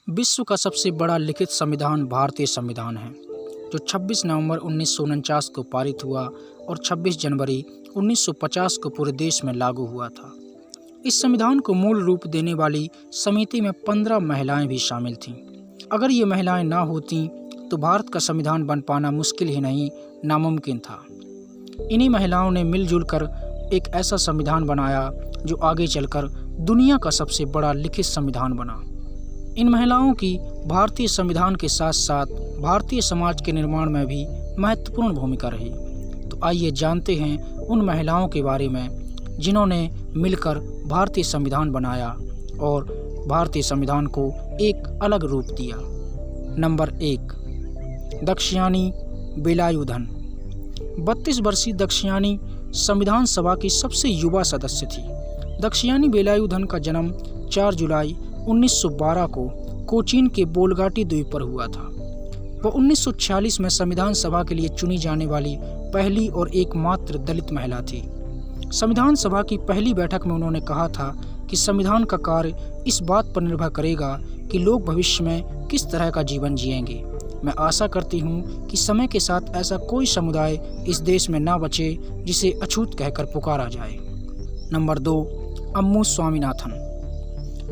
विश्व का सबसे बड़ा लिखित संविधान भारतीय संविधान है, जो 26 नवंबर 1949 को पारित हुआ और 26 जनवरी 1950 को पूरे देश में लागू हुआ था। इस संविधान को मूल रूप देने वाली समिति में 15 महिलाएं भी शामिल थीं। अगर ये महिलाएं ना होतीं तो भारत का संविधान बन पाना मुश्किल ही नहीं, नामुमकिन था। इन्हीं महिलाओं ने मिलजुल कर एक ऐसा संविधान बनाया जो आगे चलकर दुनिया का सबसे बड़ा लिखित संविधान बना। इन महिलाओं की भारतीय संविधान के साथ साथ भारतीय समाज के निर्माण में भी महत्वपूर्ण भूमिका रही। तो आइए जानते हैं उन महिलाओं के बारे में जिन्होंने मिलकर भारतीय संविधान बनाया और भारतीय संविधान को एक अलग रूप दिया। नंबर 1, दक्षयानी बेलायुधन। 32 वर्षीय दक्षयानी संविधान सभा की सबसे युवा सदस्य थी। दक्षयानी बेलायुधन का जन्म 4 जुलाई 1912 को कोचीन के बोलगाटी द्वीप पर हुआ था। वह 1946 में संविधान सभा के लिए चुनी जाने वाली पहली और एकमात्र दलित महिला थी। संविधान सभा की पहली बैठक में उन्होंने कहा था कि संविधान का कार्य इस बात पर निर्भर करेगा कि लोग भविष्य में किस तरह का जीवन जिएंगे। मैं आशा करती हूँ कि समय के साथ ऐसा कोई समुदाय इस देश में ना बचे जिसे अछूत कहकर पुकारा जाए। नंबर 2, अम्मू स्वामीनाथन।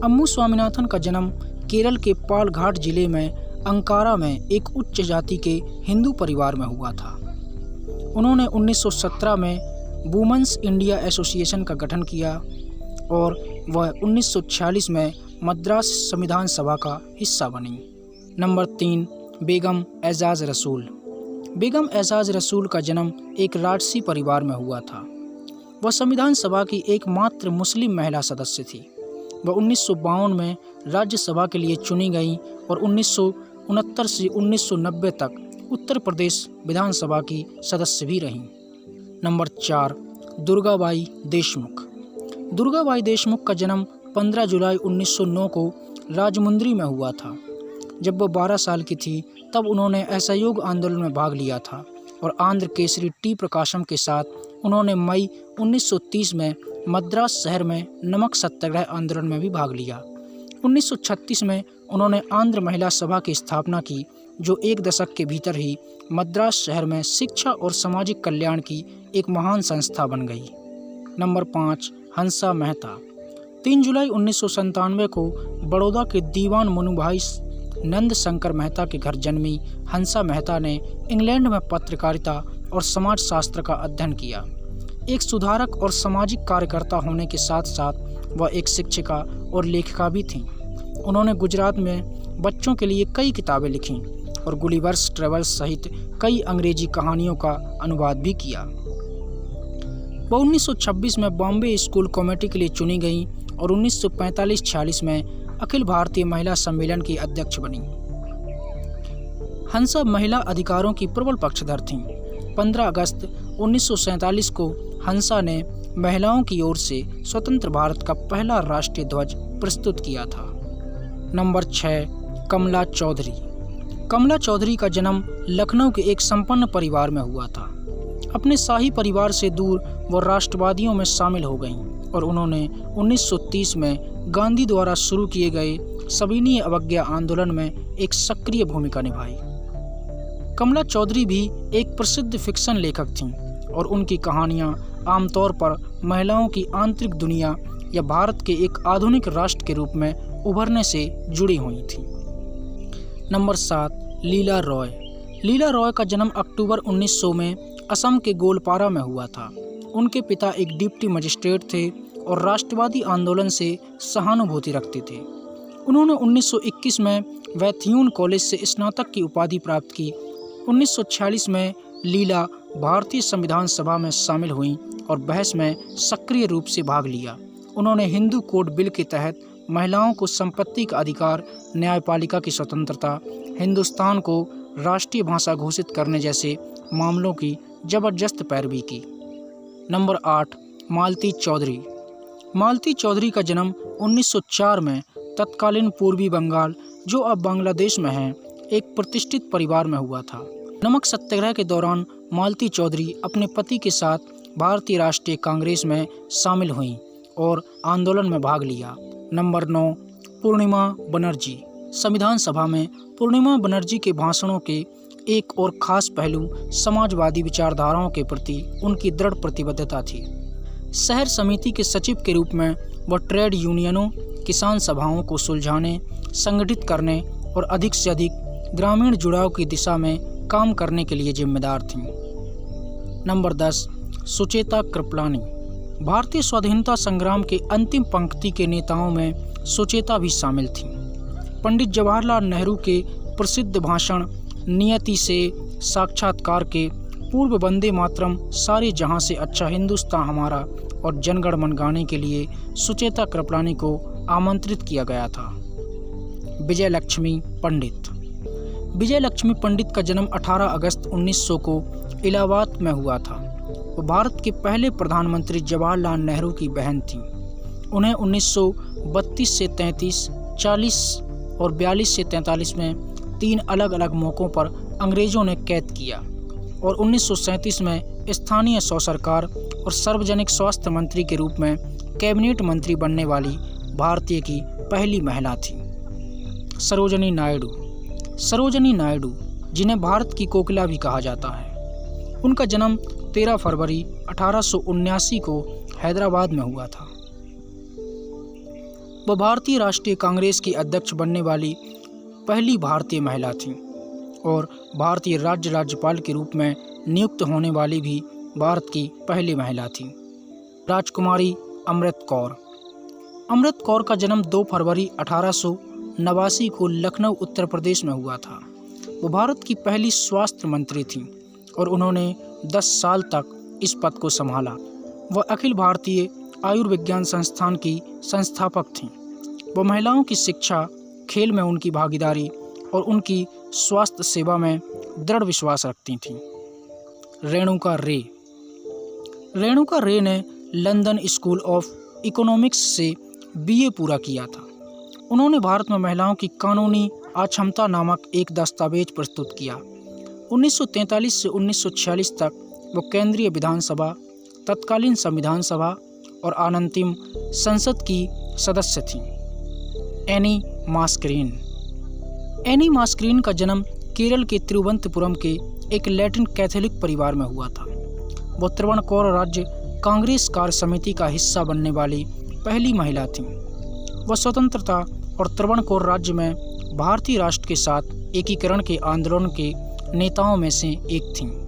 अम्मू स्वामीनाथन का जन्म केरल के पालघाट जिले में अंकारा में एक उच्च जाति के हिंदू परिवार में हुआ था। उन्होंने 1917 में वुमेन्स इंडिया एसोसिएशन का गठन किया और वह 1946 में मद्रास संविधान सभा का हिस्सा बनी। नंबर 3, बेगम एजाज रसूल। बेगम एजाज रसूल का जन्म एक राजसी परिवार में हुआ था। वह संविधान सभा की एकमात्र मुस्लिम महिला सदस्य थी। वह 1952 में राज्यसभा के लिए चुनी गई और 1969 से 1990 तक उत्तर प्रदेश विधानसभा की सदस्य भी रहीं। नंबर 4, दुर्गाबाई देशमुख। दुर्गाबाई देशमुख का जन्म 15 जुलाई 1909 को राजमुंद्री में हुआ था। जब वह 12 साल की थी तब उन्होंने असहयोग आंदोलन में भाग लिया था और आंध्र केसरी टी प्रकाशम के साथ उन्होंने मई 1930 में मद्रास शहर में नमक सत्याग्रह आंदोलन में भी भाग लिया। 1936 में उन्होंने आंध्र महिला सभा की स्थापना की, जो एक दशक के भीतर ही मद्रास शहर में शिक्षा और सामाजिक कल्याण की एक महान संस्था बन गई। नंबर 5, हंसा मेहता। 3 जुलाई 1997 को बड़ौदा के दीवान मनुभाई नंद शंकर मेहता के घर जन्मी हंसा मेहता ने इंग्लैंड में पत्रकारिता और समाजशास्त्र का अध्ययन किया। एक सुधारक और सामाजिक कार्यकर्ता होने के साथ साथ वह एक शिक्षिका और लेखिका भी थीं। उन्होंने गुजरात में बच्चों के लिए कई किताबें लिखीं और गुलिवर्स ट्रेवल्स सहित कई अंग्रेजी कहानियों का अनुवाद भी किया। वह 1926 में बॉम्बे स्कूल कमेटी के लिए चुनी गई और 1945-46 में अखिल भारतीय महिला सम्मेलन की अध्यक्ष बनी। हंसा महिला अधिकारों की प्रबल पक्षधर थीं। 15 अगस्त 1947 को हंसा ने महिलाओं की ओर से स्वतंत्र भारत का पहला राष्ट्रीय ध्वज प्रस्तुत किया था। नंबर 6, कमला चौधरी। कमला चौधरी का जन्म लखनऊ के एक संपन्न परिवार में हुआ था। अपने शाही परिवार से दूर वह राष्ट्रवादियों में शामिल हो गईं और उन्होंने 1930 में गांधी द्वारा शुरू किए गए सविनय अवज्ञा आंदोलन में एक सक्रिय भूमिका निभाई। कमला चौधरी भी एक प्रसिद्ध फिक्शन लेखक थीं और उनकी कहानियां आमतौर पर महिलाओं की आंतरिक दुनिया या भारत के एक आधुनिक राष्ट्र के रूप में उभरने से जुड़ी हुई थीं। नंबर 7, लीला रॉय। लीला रॉय का जन्म अक्टूबर 1900 में असम के गोलपारा में हुआ था। उनके पिता एक डिप्टी मजिस्ट्रेट थे और राष्ट्रवादी आंदोलन से सहानुभूति रखते थे। उन्होंने 1921 में वैथ्यून कॉलेज से स्नातक की उपाधि प्राप्त की। 1946 में लीला भारतीय संविधान सभा में शामिल हुईं और बहस में सक्रिय रूप से भाग लिया। उन्होंने हिंदू कोड बिल के तहत महिलाओं को संपत्ति का अधिकार, न्यायपालिका की स्वतंत्रता, हिंदुस्तान को राष्ट्रीय भाषा घोषित करने जैसे मामलों की जबरदस्त पैरवी की। नंबर 8, मालती चौधरी। मालती चौधरी का जन्म 1904 में तत्कालीन पूर्वी बंगाल, जो अब बांग्लादेश में है, एक प्रतिष्ठित परिवार में हुआ था। नमक सत्याग्रह के दौरान मालती चौधरी अपने पति के साथ भारतीय राष्ट्रीय कांग्रेस में शामिल हुईं और आंदोलन में भाग लिया। नंबर 9, पूर्णिमा बनर्जी। संविधान सभा में पूर्णिमा बनर्जी के भाषणों के एक और खास पहलू समाजवादी विचारधाराओं के प्रति उनकी दृढ़ प्रतिबद्धता थी। शहर समिति के सचिव के रूप में वह ट्रेड यूनियनों, किसान सभाओं को सुलझाने, संगठित करने और अधिक से अधिक ग्रामीण जुड़ाव की दिशा में काम करने के लिए जिम्मेदार थीं। नंबर 10, सुचेता कृपलानी। भारतीय स्वाधीनता संग्राम के अंतिम पंक्ति के नेताओं में सुचेता भी शामिल थीं। पंडित जवाहरलाल नेहरू के प्रसिद्ध भाषण नियति से साक्षात्कार के पूर्व वंदे मातरम, सारे जहां से अच्छा हिंदुस्तान हमारा और जनगण मन गाने के लिए सुचेता कृपलानी को आमंत्रित किया गया था। विजय लक्ष्मी पंडित। विजय लक्ष्मी पंडित का जन्म 18 अगस्त 1900 को इलाहाबाद में हुआ था। वो भारत के पहले प्रधानमंत्री जवाहरलाल नेहरू की बहन थीं। उन्हें 1932 से 33, 40 और 42 से 43 में 3 अलग अलग मौक़ों पर अंग्रेज़ों ने कैद किया और 1937 में स्थानीय सौ सरकार और सार्वजनिक स्वास्थ्य मंत्री के रूप में कैबिनेट मंत्री बनने वाली भारतीय की पहली महिला थी। सरोजिनी नायडू। सरोजिनी नायडू, जिन्हें भारत की कोकिला भी कहा जाता है, उनका जन्म 13 फरवरी 1879 को हैदराबाद में हुआ था। वह भारतीय राष्ट्रीय कांग्रेस की अध्यक्ष बनने वाली पहली भारतीय महिला थीं और भारतीय राज्यपाल के रूप में नियुक्त होने वाली भी भारत की पहली महिला थीं। राजकुमारी अमृत कौर। अमृत कौर का जन्म 2 फरवरी 1889 को लखनऊ, उत्तर प्रदेश में हुआ था। वो भारत की पहली स्वास्थ्य मंत्री थीं और उन्होंने 10 साल तक इस पद को संभाला। वह अखिल भारतीय आयुर्विज्ञान संस्थान की संस्थापक थीं। वह महिलाओं की शिक्षा, खेल में उनकी भागीदारी और उनकी स्वास्थ्य सेवा में दृढ़ विश्वास रखती थीं। रेणुका रे। रेणुका रे ने लंदन स्कूल ऑफ इकोनॉमिक्स से BA पूरा किया था। उन्होंने भारत में महिलाओं की कानूनी अक्षमता नामक एक दस्तावेज प्रस्तुत किया। 1943 से 1946 तक वो केंद्रीय विधानसभा, तत्कालीन संविधान सभा और अनंतिम संसद की सदस्य थीं। Any Mascarene. एनी मास्करीन का जन्म केरल के तिरुवनंतपुरम के एक लैटिन कैथोलिक परिवार में हुआ था। वो त्रिवणकोर राज्य कांग्रेस कार्य समिति का हिस्सा बनने वाली पहली महिला थीं। वह स्वतंत्रता और त्रिवणकोर राज्य में भारतीय राष्ट्र के साथ एकीकरण के आंदोलन के नेताओं में से एक थीं।